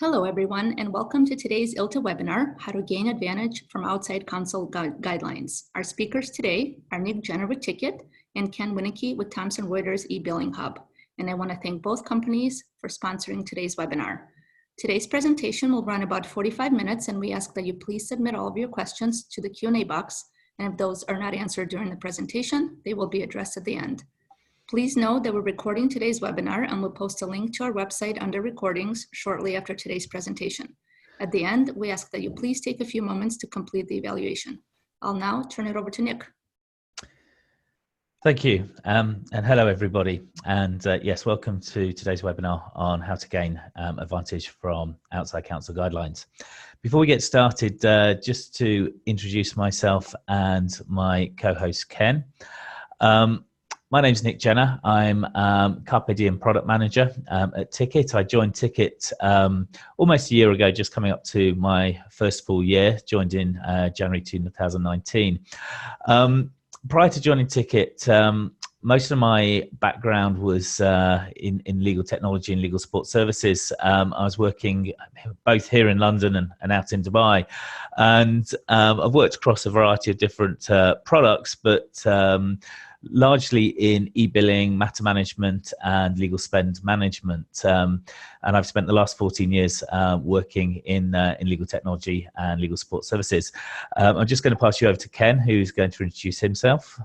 Hello, everyone, and welcome to today's ILTA webinar, How to Gain Advantage from Outside Counsel Guidelines. Our speakers today are Nick Jenner with Tikit and Ken Winnicky with Thomson Reuters e-billing hub. And I want to thank both companies for sponsoring today's webinar. Today's presentation will run about 45 minutes, and we ask that you please submit all of your questions to the Q&A box. And if those are not answered during the presentation, they will be addressed at the end. Please note that we're recording today's webinar and we'll post a link to our website under recordings shortly after today's presentation. At the end, we ask that you please take a few moments to complete the evaluation. I'll now turn it over to Nick. Thank you, and hello everybody, and yes, welcome to today's webinar on how to gain advantage from Outside Counsel Guidelines. Before we get started, just to introduce myself and my co-host Ken. My name's Nick Jenner. I'm Carpe Diem Product Manager at Tikit. I joined Tikit almost a year ago, just coming up to my first full year, joined in January 2019. Prior to joining Tikit, most of my background was in legal technology and legal support services. I was working both here in London and out in Dubai. And I've worked across a variety of different products, but largely in e-billing, matter management, and legal spend management. And I've spent the last 14 years working in legal technology and legal support services. I'm just going to pass you over to Ken, who's going to introduce himself.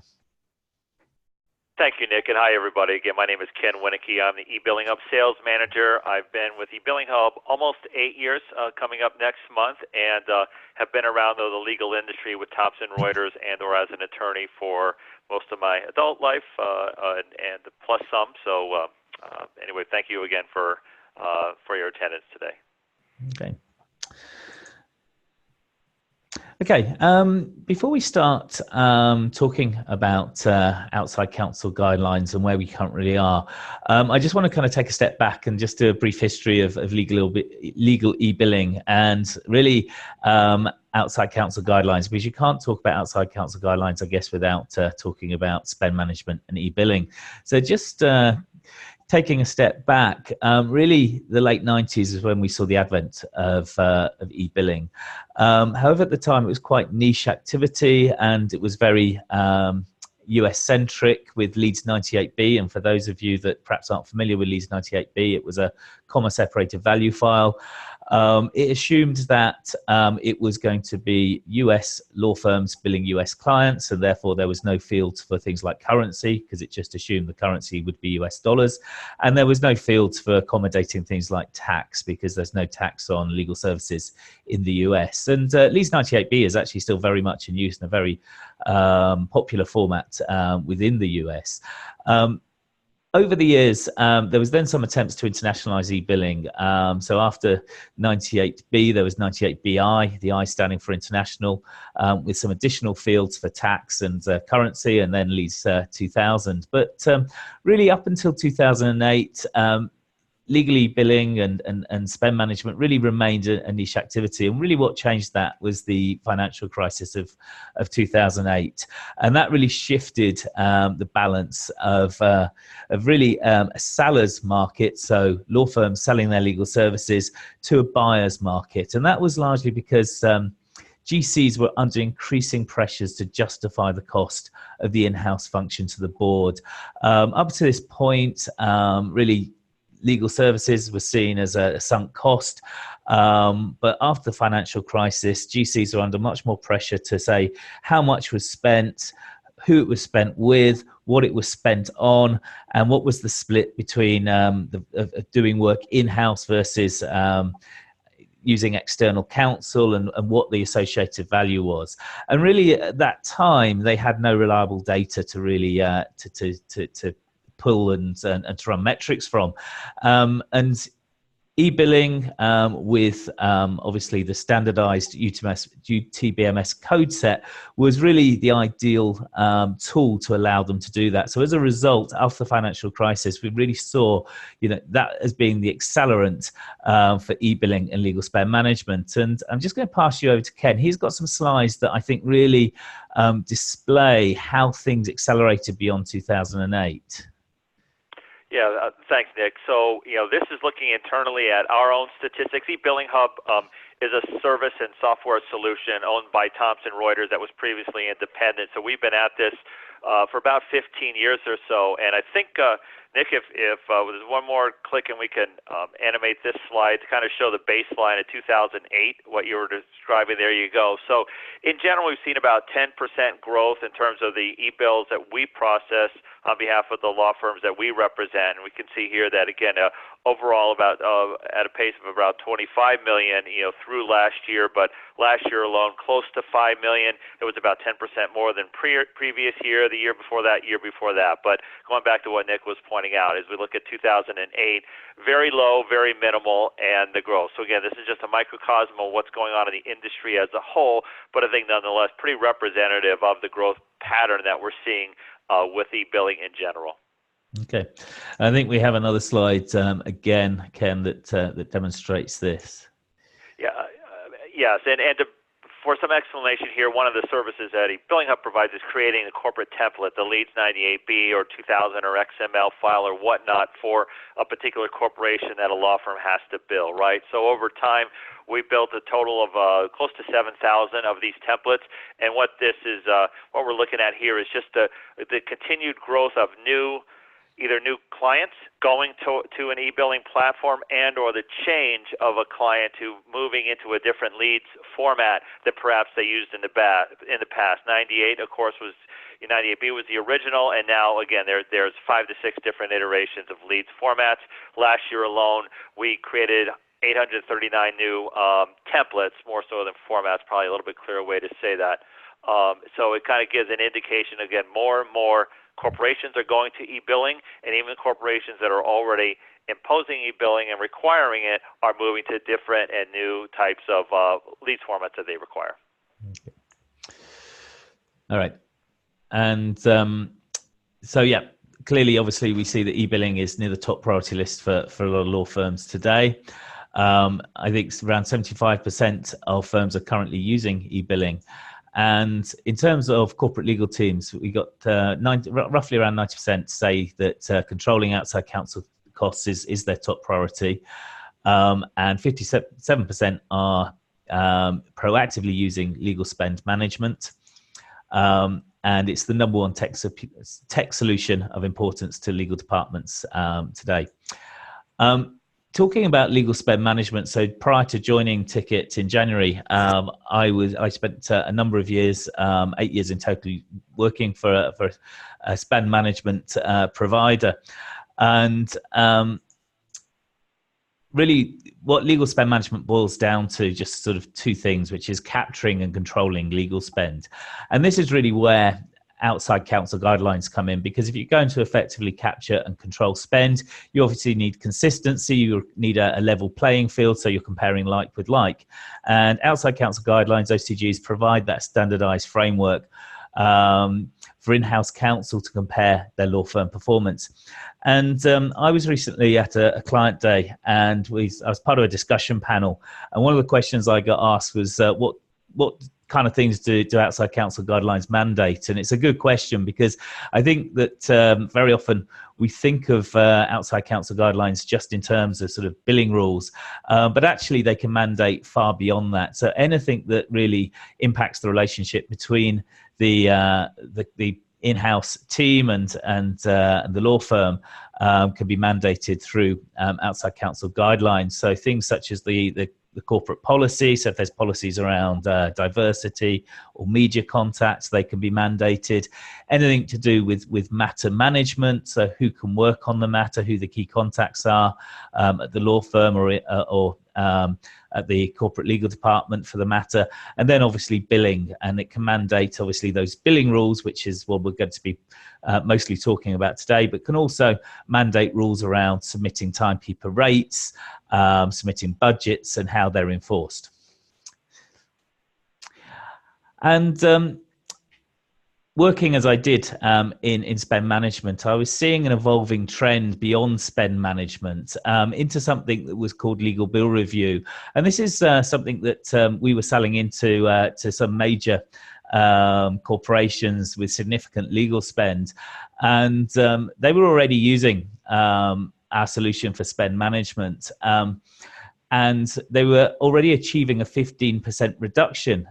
Thank you, Nick, and hi, everybody. Again, my name is Ken Winnicky. I'm the e-billing hub sales manager. I've been with e-billing hub almost 8 years, coming up next month, and have been around the legal industry with Thomson Reuters and/or as an attorney for most of my adult life, and plus some. So anyway, thank you again for your attendance today. Okay. Okay, before we start talking about Outside Counsel Guidelines and where we currently are, I just want to kind of take a step back and just do a brief history of legal e-billing and really Outside Counsel Guidelines, because you can't talk about Outside Counsel Guidelines, I guess, without talking about spend management and e-billing. So just taking a step back, really the late 90s is when we saw the advent of e-billing. However, at the time it was quite niche activity and it was very US-centric with Leeds 98B. And for those of you that perhaps aren't familiar with Leeds 98B, it was a comma-separated value file. It assumed that it was going to be US law firms billing US clients, and therefore there was no fields for things like currency, because it just assumed the currency would be US dollars. And there was no fields for accommodating things like tax, because there's no tax on legal services in the US. And Leeds 98B is actually still very much in use in a very popular format within the US. Over the years, there was then some attempts to internationalize e-billing. So after 98B, there was 98BI, the I standing for international, with some additional fields for tax and currency, and then Leeds 2000. But really up until 2008, legal e-billing and spend management really remained a niche activity. And really what changed that was the financial crisis of 2008. And that really shifted the balance of really a seller's market, so law firms selling their legal services, to a buyer's market. And that was largely because GCs were under increasing pressures to justify the cost of the in-house function to the board. Up to this point, really, legal services were seen as a sunk cost, but after the financial crisis, GCs are under much more pressure to say how much was spent, who it was spent with, what it was spent on, and what was the split between doing work in-house versus using external counsel, and what the associated value was. And really at that time, they had no reliable data to really to pull and to run metrics from. And e-billing with obviously the standardized UTBMS code set was really the ideal tool to allow them to do that. So as a result, after the financial crisis, we really saw that as being the accelerant for e-billing and legal spend management. And I'm just going to pass you over to Ken. He's got some slides that I think really display how things accelerated beyond 2008. Yeah, thanks, Nick. So, this is looking internally at our own statistics. eBilling Hub is a service and software solution owned by Thomson Reuters that was previously independent. So we've been at this for about 15 years or so. And I think, Nick, if there's one more click and we can animate this slide to kind of show the baseline of 2008, what you were describing, there you go. So in general, we've seen about 10% growth in terms of the e-bills that we process on behalf of the law firms that we represent. And we can see here that, again, overall about at a pace of about 25 million, through last year. But last year alone, close to 5 million. It was about 10% more than previous year, the year before that, year before that. But going back to what Nick was pointing out, as we look at 2008, very low, very minimal, and the growth. So again, this is just a microcosm of what's going on in the industry as a whole, but I think nonetheless pretty representative of the growth pattern that we're seeing with e-billing in general. Okay, I think we have another slide again, Ken, that demonstrates this. Yeah, yes, and for some explanation here, one of the services that eBilling Hub provides is creating a corporate template, the Leads 98B or 2000 or XML file or whatnot for a particular corporation that a law firm has to bill, right? So over time, we built a total of close to 7,000 of these templates, and what we're looking at here is just the continued growth of either new clients going to an e-billing platform and or the change of a client to moving into a different leads format that perhaps they used in the past. 98, of course, 98B was the original, and now, again, there's 5 to 6 different iterations of leads formats. Last year alone, we created 839 new templates, more so than formats, probably a little bit clearer way to say that. So it kind of gives an indication, again, more and more corporations are going to e-billing, and even corporations that are already imposing e-billing and requiring it are moving to different and new types of leads formats that they require. Okay. All right. And so, yeah, clearly, obviously, we see that e-billing is near the top priority list for a lot of law firms today. I think around 75% of firms are currently using e-billing. And in terms of corporate legal teams, we got roughly around 90% say that controlling outside counsel costs is their top priority. And 57% are proactively using legal spend management. And it's the number one tech solution of importance to legal departments today. Talking about legal spend management, so prior to joining Tikit in January, I spent a number of years, 8 years in total, working for a spend management provider. And really, what legal spend management boils down to just sort of two things, which is capturing and controlling legal spend. And this is really where outside counsel guidelines come in, because if you're going to effectively capture and control spend, you obviously need consistency, you need a level playing field, so you're comparing like with like. And outside counsel guidelines, OCGs, provide that standardized framework for in-house counsel to compare their law firm performance. And I was recently at a client day, and I was part of a discussion panel, and one of the questions I got asked was what kind of things do outside counsel guidelines mandate? And it's a good question, because I think that very often we think of outside counsel guidelines just in terms of sort of billing rules, but actually they can mandate far beyond that. So anything that really impacts the relationship between the in-house team and the law firm can be mandated through outside counsel guidelines. So things such as the corporate policy, so if there's policies around diversity or media contacts, they can be mandated. Anything to do with matter management, so who can work on the matter, who the key contacts are at the law firm or at the corporate legal department for the matter. And then obviously billing, and it can mandate obviously those billing rules, which is what we're going to be mostly talking about today, but can also mandate rules around submitting timekeeper rates, submitting budgets, and how they're enforced. And working as I did in spend management, I was seeing an evolving trend beyond spend management into something that was called legal bill review. And this is something that we were selling into to some major corporations with significant legal spend. And they were already using our solution for spend management. And they were already achieving a 15% reduction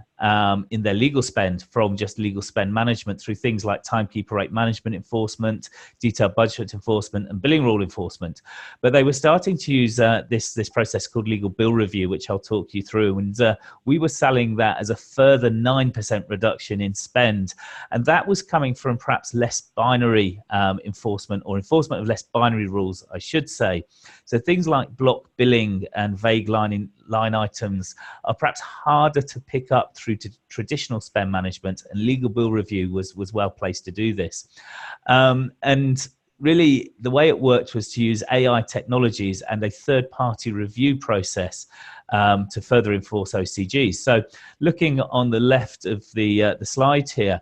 in their legal spend from just legal spend management through things like timekeeper rate management enforcement, detailed budget enforcement, and billing rule enforcement. But they were starting to use this process called legal bill review, which I'll talk you through. And we were selling that as a further 9% reduction in spend. And that was coming from perhaps less binary enforcement, or enforcement of less binary rules, I should say. So things like block billing and vague line items are perhaps harder to pick up through to traditional spend management, and legal bill review was well placed to do this. And really the way it worked was to use AI technologies and a third-party review process to further enforce OCGs. So looking on the left of the slide here,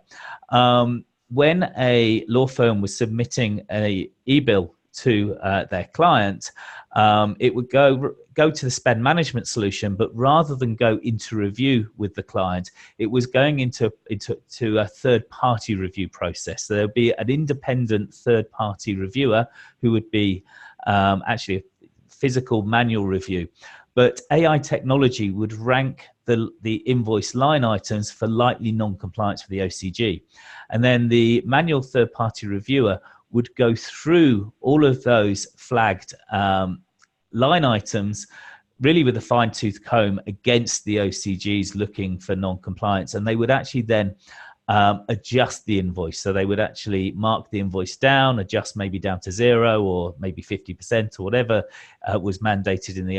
when a law firm was submitting an e-bill to their client, it would go to the spend management solution, but rather than go into review with the client, it was going into a third-party review process. So there would be an independent third-party reviewer who would be actually a physical manual review. But AI technology would rank the invoice line items for likely non-compliance with the OCG. And then the manual third-party reviewer would go through all of those flagged line items really with a fine-tooth comb against the OCGs looking for non-compliance. And they would actually then adjust the invoice. So they would actually mark the invoice down, adjust maybe down to 0 or maybe 50% or whatever was mandated in the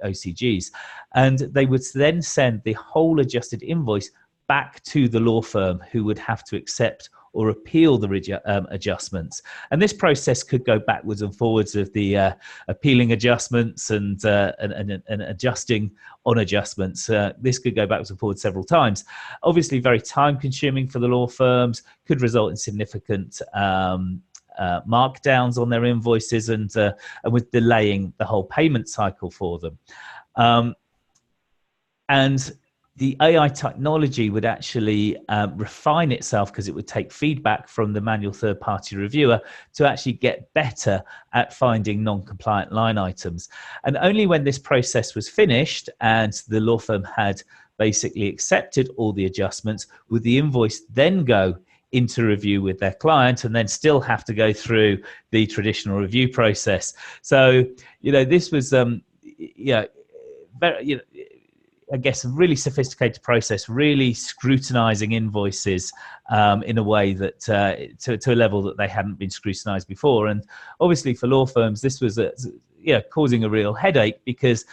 OCGs. And they would then send the whole adjusted invoice back to the law firm, who would have to accept or appeal the adjustments. And this process could go backwards and forwards of the appealing adjustments and adjusting on adjustments. This could go backwards and forwards several times. Obviously very time consuming for the law firms, could result in significant markdowns on their invoices and with delaying the whole payment cycle for them. And the AI technology would actually refine itself, because it would take feedback from the manual third-party reviewer to actually get better at finding non-compliant line items. And only when this process was finished and the law firm had basically accepted all the adjustments would the invoice then go into review with their client, and then still have to go through the traditional review process. So, this was, very, I guess, a really sophisticated process, really scrutinizing invoices in a way that to a level that they hadn't been scrutinized before. And obviously for law firms, this was causing a real headache, because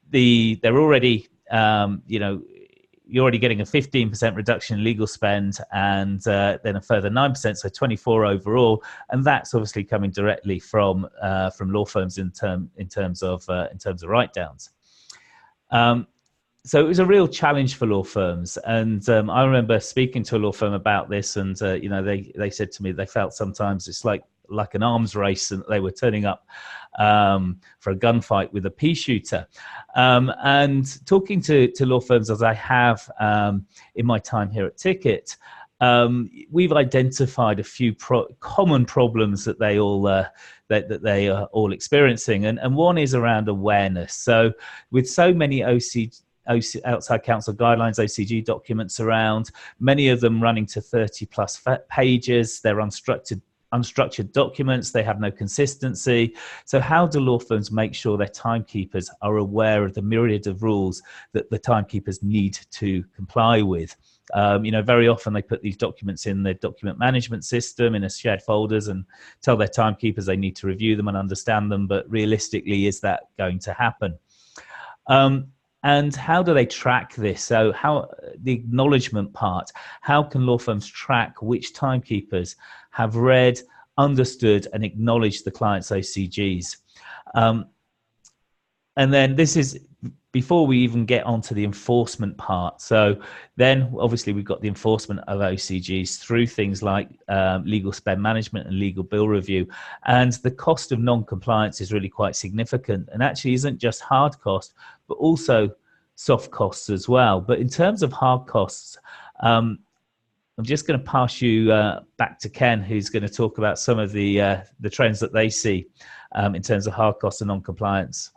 they're already, you're already getting a 15% reduction in legal spend, and then a further 9%, so 24 overall. And that's obviously coming directly from law firms in terms of write-downs. So it was a real challenge for law firms. And I remember speaking to a law firm about this, and they said to me they felt sometimes it's like an arms race, and they were turning up for a gunfight with a pea shooter. And talking to law firms, as I have in my time here at Tikit, we've identified a few common problems that they all that they are all experiencing, and one is around awareness. So with so many Outside Counsel Guidelines, OCG documents around, many of them running to 30 plus pages, they're unstructured documents, they have no consistency. So how do law firms make sure their timekeepers are aware of the myriad of rules that the timekeepers need to comply with? Very often they put these documents in their document management system in a shared folders and tell their timekeepers they need to review them and understand them, but realistically, is that going to happen? And how do they track this? So the acknowledgement part, how can law firms track which timekeepers have read, understood, and acknowledged the client's OCGs? And then this is before we even get onto the enforcement part. So then obviously we've got the enforcement of OCGs through things like legal spend management and legal bill review. And the cost of non-compliance is really quite significant, and actually isn't just hard cost, but also soft costs as well. But in terms of hard costs, I'm just going to pass you back to Ken, who's going to talk about some of the trends that they see in terms of hard costs and non-compliance.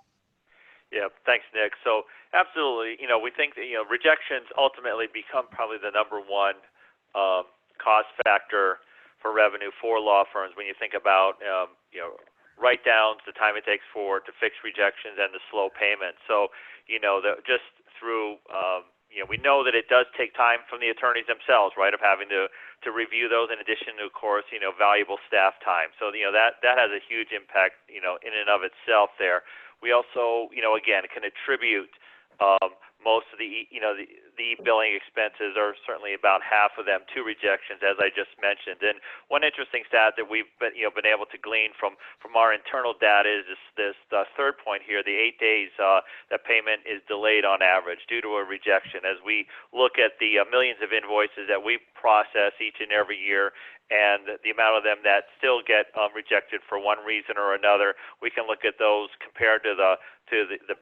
Yeah, thanks, Nick. So absolutely, we think that rejections ultimately become probably the number one cost factor for revenue for law firms when you think about write-downs, the time it takes to fix rejections, and the slow payment. So just through we know that it does take time from the attorneys themselves, right, of having to review those in addition to, of course, valuable staff time. So that has a huge impact in and of itself there. We also again can attribute most of the e-billing expenses, are certainly about half of them, to rejections, as I just mentioned. And one interesting stat that we've been able to glean from our internal data is this third point here: the 8 days that payment is delayed on average due to a rejection. As we look at the millions of invoices that we process each and every year, and the amount of them that still get rejected for one reason or another, we can look at those compared to the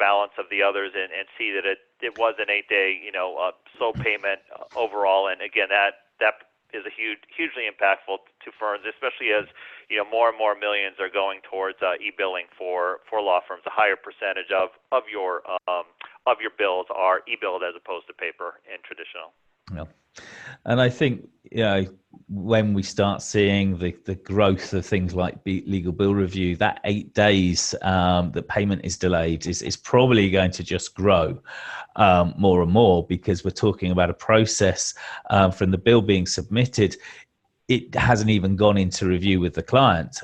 balance of the others and see that it was an 8-day slow payment overall. And again, that is hugely impactful to firms, especially as more and more millions are going towards e-billing for law firms. A higher percentage of your bills are e-billed as opposed to paper and traditional. Yeah. And I think when we start seeing the growth of things like legal bill review, that 8 days that payment is delayed is probably going to just grow more and more, because we're talking about a process from the bill being submitted. It hasn't even gone into review with the client.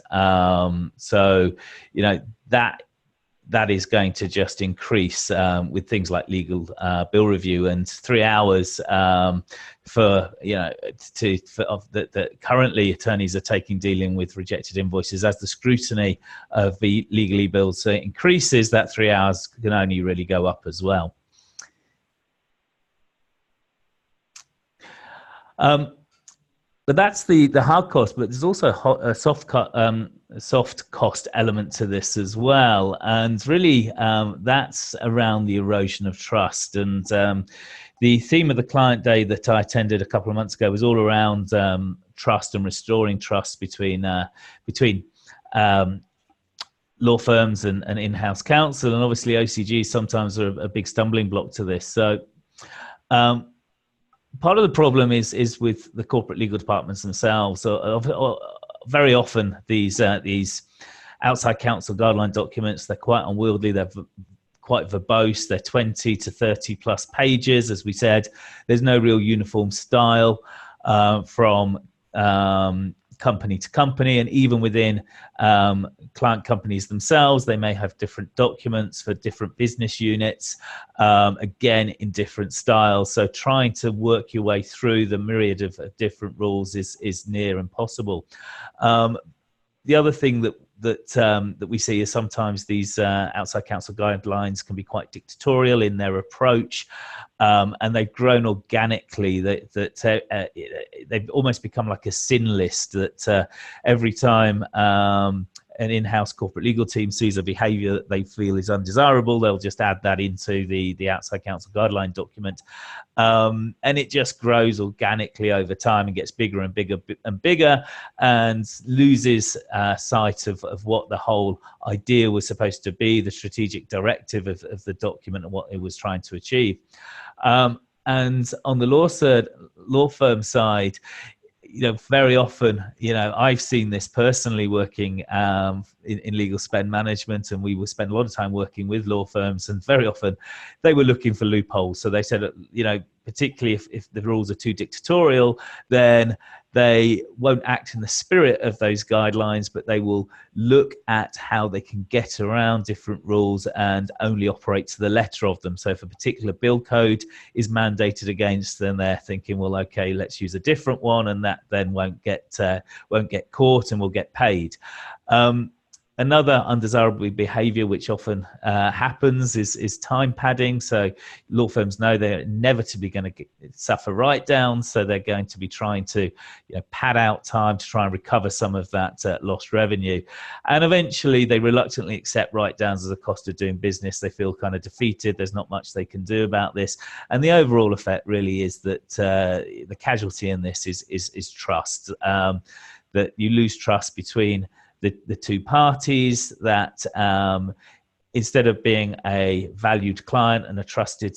So that is going to just increase with things like legal bill review, and 3 hours that currently attorneys are taking dealing with rejected invoices. As the scrutiny of the legal e-bills increases, that 3 hours can only really go up as well. But that's the hard cost, but there's also a soft cost element to this as well. And really, that's around the erosion of trust. And the theme of the client day that I attended a couple of months ago was all around trust and restoring trust between law firms and in-house counsel. And obviously, OCGs sometimes are a big stumbling block to this. So part of the problem is with the corporate legal departments themselves. So very often these outside counsel guideline documents, they're quite unwieldy. They're quite verbose. They're 20 to 30 plus pages. As we said, there's no real uniform style from company to company, and even within client companies themselves, they may have different documents for different business units, again in different styles. So trying to work your way through the myriad of different rules is near impossible. The other thing that we see is sometimes these outside counsel guidelines can be quite dictatorial in their approach, and they've grown organically. They've almost become like a sin list that every time an in-house corporate legal team sees a behavior that they feel is undesirable, they'll just add that into the outside counsel guideline document. And it just grows organically over time and gets bigger and bigger and bigger, and loses sight of what the whole idea was supposed to be, the strategic directive of the document and what it was trying to achieve. And on the law firm side, very often, I've seen this personally working in legal spend management, and we will spend a lot of time working with law firms, and very often they were looking for loopholes. So they said, particularly if the rules are too dictatorial, then they won't act in the spirit of those guidelines, but they will look at how they can get around different rules and only operate to the letter of them. So if a particular bill code is mandated against, then they're thinking, well, okay, let's use a different one, and that then won't get caught and will get paid. Another undesirable behavior which often happens is time padding. So law firms know they're inevitably going to suffer write-downs, so they're going to be trying to pad out time to try and recover some of that lost revenue. And eventually they reluctantly accept write-downs as a cost of doing business. They feel kind of defeated. There's not much they can do about this. And the overall effect really is that the casualty in this is trust, that you lose trust between the two parties, that instead of being a valued client and a trusted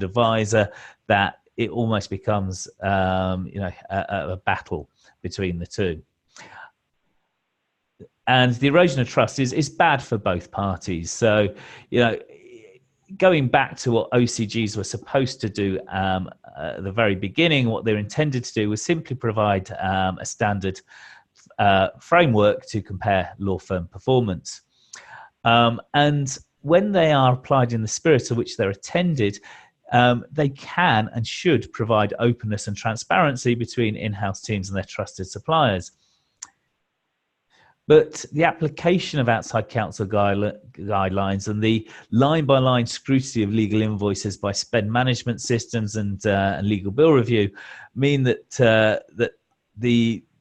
advisor, that it almost becomes a battle between the two. And the erosion of trust is bad for both parties. So, going back to what OCGs were supposed to do at the very beginning, what they're intended to do was simply provide a standard framework to compare law firm performance. And when they are applied in the spirit of which they're intended, they can and should provide openness and transparency between in-house teams and their trusted suppliers. But the application of outside counsel guidelines and the line-by-line scrutiny of legal invoices by spend management systems and legal bill review mean that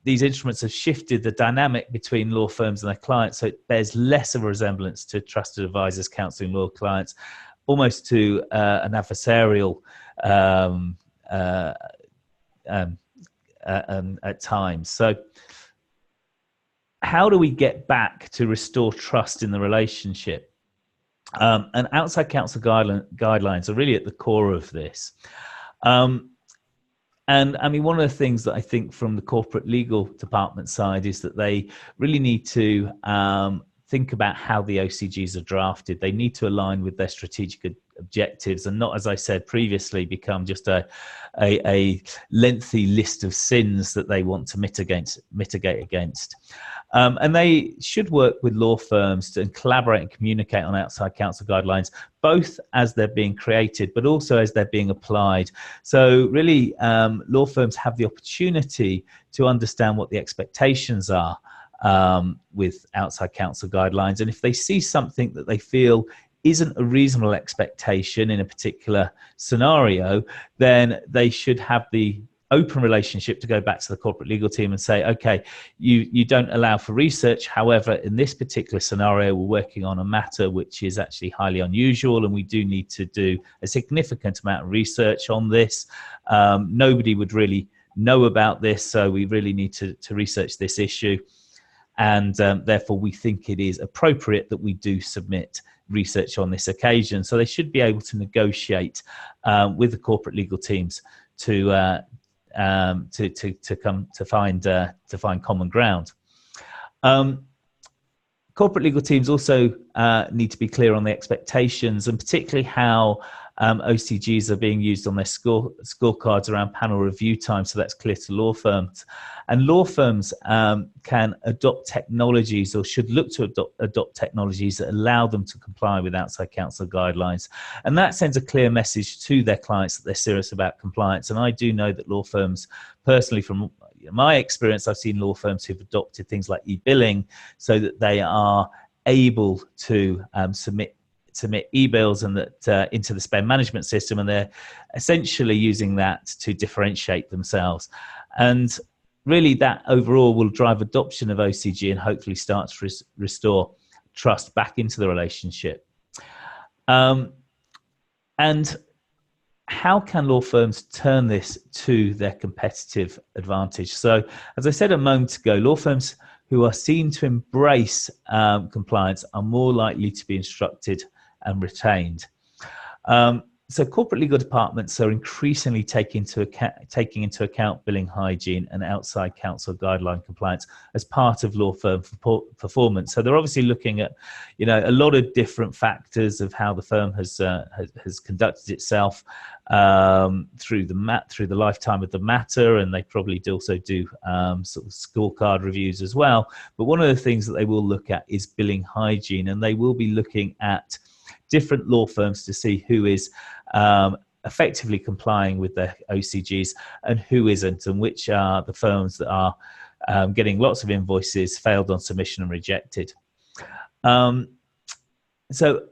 these instruments have shifted the dynamic between law firms and their clients, so it bears less of a resemblance to trusted advisors counseling law clients, almost to an adversarial at times. So how do we get back to restore trust in the relationship? And outside counsel guidelines are really at the core of this. And I mean, one of the things that I think from the corporate legal department side is that they really need to think about how the OCGs are drafted. They need to align with their strategic objectives and not, as I said previously, become just a lengthy list of sins that they want to mitigate against. And they should work with law firms to collaborate and communicate on outside counsel guidelines, both as they're being created, but also as they're being applied. So really, law firms have the opportunity to understand what the expectations are with outside counsel guidelines. And if they see something that they feel isn't a reasonable expectation in a particular scenario, then they should have the open relationship to go back to the corporate legal team and say, okay, you don't allow for research. However, in this particular scenario, we're working on a matter which is actually highly unusual, and we do need to do a significant amount of research on this. Nobody would really know about this, so we really need to research this issue. And therefore, we think it is appropriate that we do submit research on this occasion. So they should be able to negotiate with the corporate legal teams to find common ground. Corporate legal teams also need to be clear on the expectations, and particularly how OCGs are being used on their scorecards around panel review time, so that's clear to law firms. And law firms can adopt technologies, or should look to adopt technologies that allow them to comply with outside counsel guidelines. And that sends a clear message to their clients that they're serious about compliance. And I do know that law firms, personally from my experience, I've seen law firms who've adopted things like e-billing so that they are able to submit e-bills and that into the spend management system, and they're essentially using that to differentiate themselves. And really that overall will drive adoption of OCG and hopefully start to restore trust back into the relationship. And how can law firms turn this to their competitive advantage? So as I said a moment ago, law firms who are seen to embrace compliance are more likely to be instructed and retained. So corporate legal departments are increasingly taking into account billing hygiene and outside counsel guideline compliance as part of law firm performance. So they're obviously looking at, a lot of different factors of how the firm has conducted itself through the lifetime of the matter, and they probably also do sort of scorecard reviews as well. But one of the things that they will look at is billing hygiene, and they will be looking at different law firms to see who is effectively complying with their OCGs and who isn't, and which are the firms that are getting lots of invoices, failed on submission and rejected. So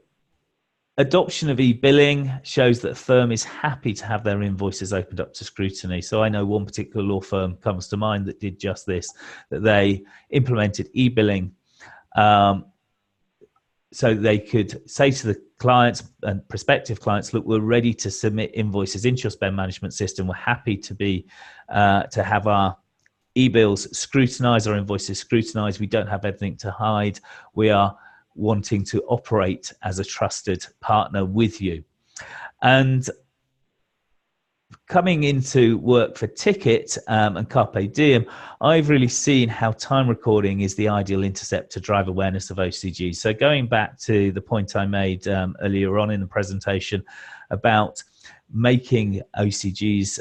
adoption of e-billing shows that a firm is happy to have their invoices opened up to scrutiny. So I know one particular law firm comes to mind that did just this, that they implemented e-billing so they could say to the clients and prospective clients, look, we're ready to submit invoices into your spend management system. We're happy to be to have our e-bills scrutinized, our invoices scrutinized. We don't have anything to hide. We are wanting to operate as a trusted partner with you. And coming into work for Tikit and Carpe Diem, I've really seen how time recording is the ideal intercept to drive awareness of OCG. So going back to the point I made earlier on in the presentation about making OCGs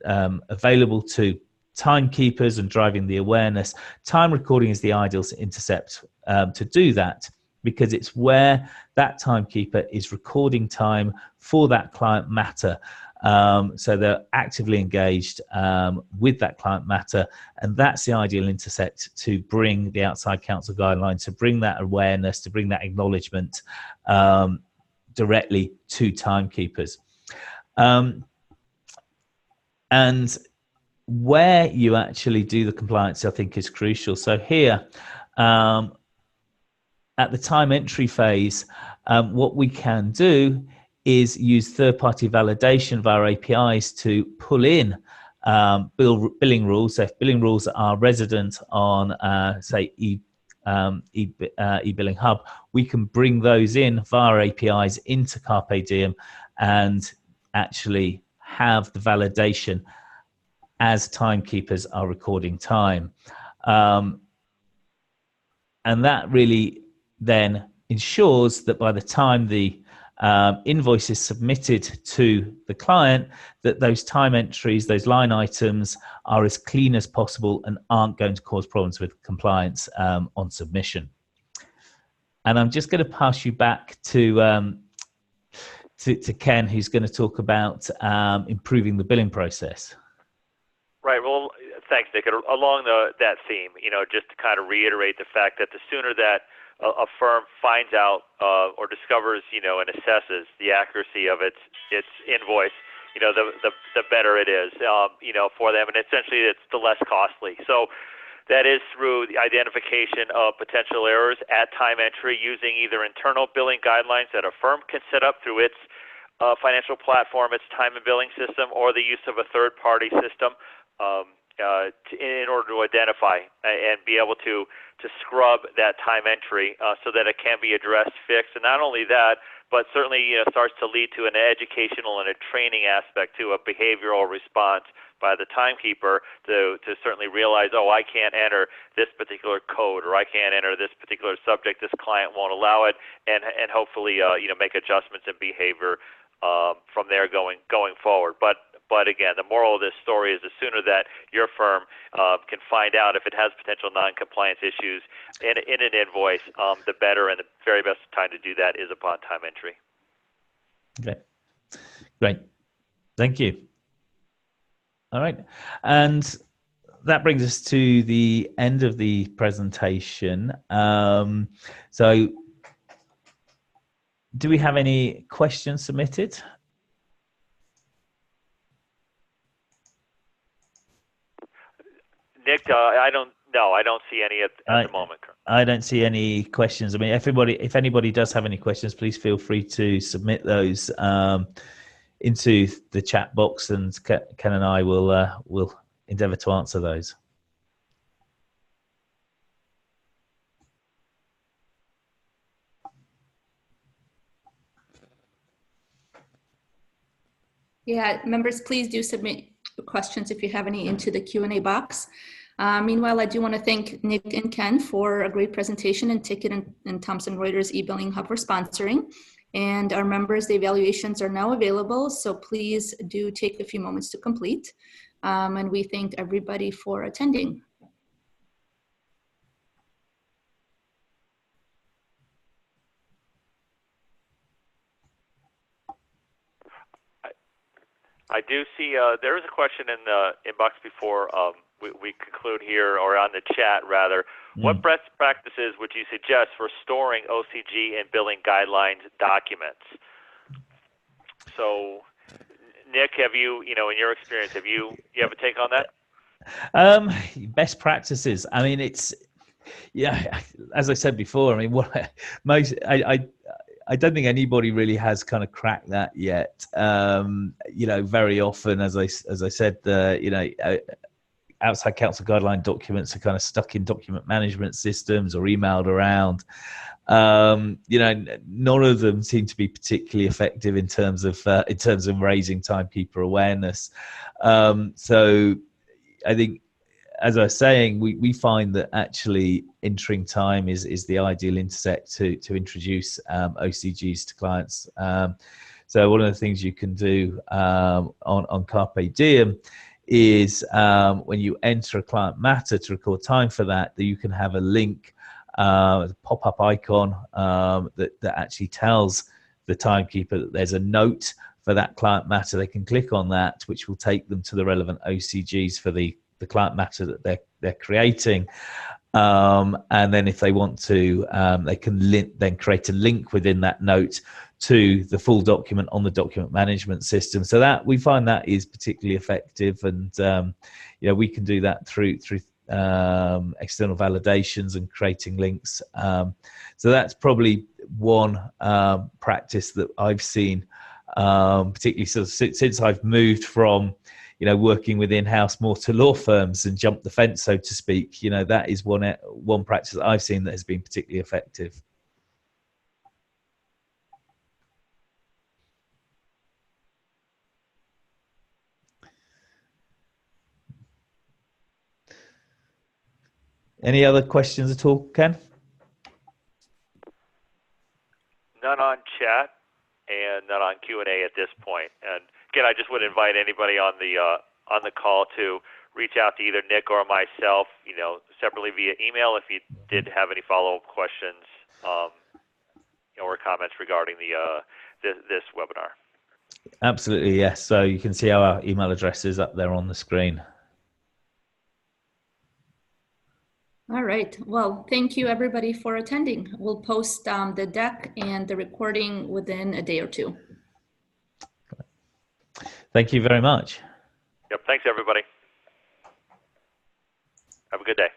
available to timekeepers and driving the awareness, time recording is the ideal intercept to do that, because it's where that timekeeper is recording time for that client matter. So they're actively engaged with that client matter, and that's the ideal intersect to bring the Outside Counsel Guidelines, to bring that awareness, to bring that acknowledgement directly to timekeepers. And where you actually do the compliance, I think, is crucial. So here, at the time entry phase, what we can do is use third-party validation via APIs to pull in billing rules. So if billing rules are resident on, say, e-billing hub, we can bring those in via APIs into Carpe Diem and actually have the validation as timekeepers are recording time. And that really then ensures that by the time the invoice is submitted to the client, that those time entries, those line items are as clean as possible and aren't going to cause problems with compliance on submission. And I'm just going to pass you back to Ken, who's going to talk about improving the billing process. Right. Well, thanks, Nick. Along that theme, just to kind of reiterate the fact that the sooner that a firm finds out or discovers, and assesses the accuracy of its invoice, the better it is, for them, and essentially it's the less costly. So that is through the identification of potential errors at time entry using either internal billing guidelines that a firm can set up through its financial platform, its time and billing system, or the use of a third-party system in order to identify and be able to scrub that time entry so that it can be addressed, fixed, and not only that, but certainly starts to lead to an educational and a training aspect to a behavioral response by the timekeeper to certainly realize, oh, I can't enter this particular code, or I can't enter this particular subject, this client won't allow it, and hopefully make adjustments in behavior from there going forward. But again, the moral of this story is the sooner that your firm can find out if it has potential non-compliance issues in an invoice, the better, and the very best time to do that is upon time entry. Okay, great. Thank you. All right. And that brings us to the end of the presentation. So do we have any questions submitted? Nick, I don't see any at the moment. I don't see any questions. I mean, if anybody does have any questions, please feel free to submit those into the chat box, and Ken and I will endeavour to answer those. Yeah, members, please do submit questions if you have any into the Q&A box. Meanwhile, I do want to thank Nick and Ken for a great presentation, and Tikit and Thomson Reuters e-billing hub for sponsoring. And our members, the evaluations are now available, so please do take a few moments to complete. And we thank everybody for attending. I do see there is a question in the inbox before we conclude here, or on the chat rather, what best practices would you suggest for storing OCG and billing guidelines documents? So, Nick, have you, in your experience, you have a take on that? Best practices. I mean, as I said before, I mean, I don't think anybody really has kind of cracked that yet. Very often, as I said, outside counsel guideline documents are kind of stuck in document management systems or emailed around. None of them seem to be particularly effective in terms of raising timekeeper awareness. So I think, as I was saying, we find that actually entering time is the ideal intersect to introduce OCGs to clients. So one of the things you can do on Carpe Diem is when you enter a client matter to record time for that you can have a link, a pop-up icon that actually tells the timekeeper that there's a note for that client matter. They can click on that, which will take them to the relevant OCGs for the client matter that they're creating, and then if they want to, they can then create a link within that note to the full document on the document management system. So that we find that is particularly effective, and we can do that through external validations and creating links. So that's probably one practice that I've seen, particularly since I've moved from working with in-house more to law firms and jumped the fence, so to speak. That is one practice that I've seen that has been particularly effective. Any other questions at all, Ken? None on chat and none on Q&A at this point. And again, I just would invite anybody on the call to reach out to either Nick or myself, separately via email if you did have any follow-up questions or comments regarding this webinar. Absolutely, yes. So you can see our email address is up there on the screen. All right. Well, thank you everybody for attending. We'll post the deck and the recording within a day or two. Thank you very much. Yep. Thanks, everybody. Have a good day.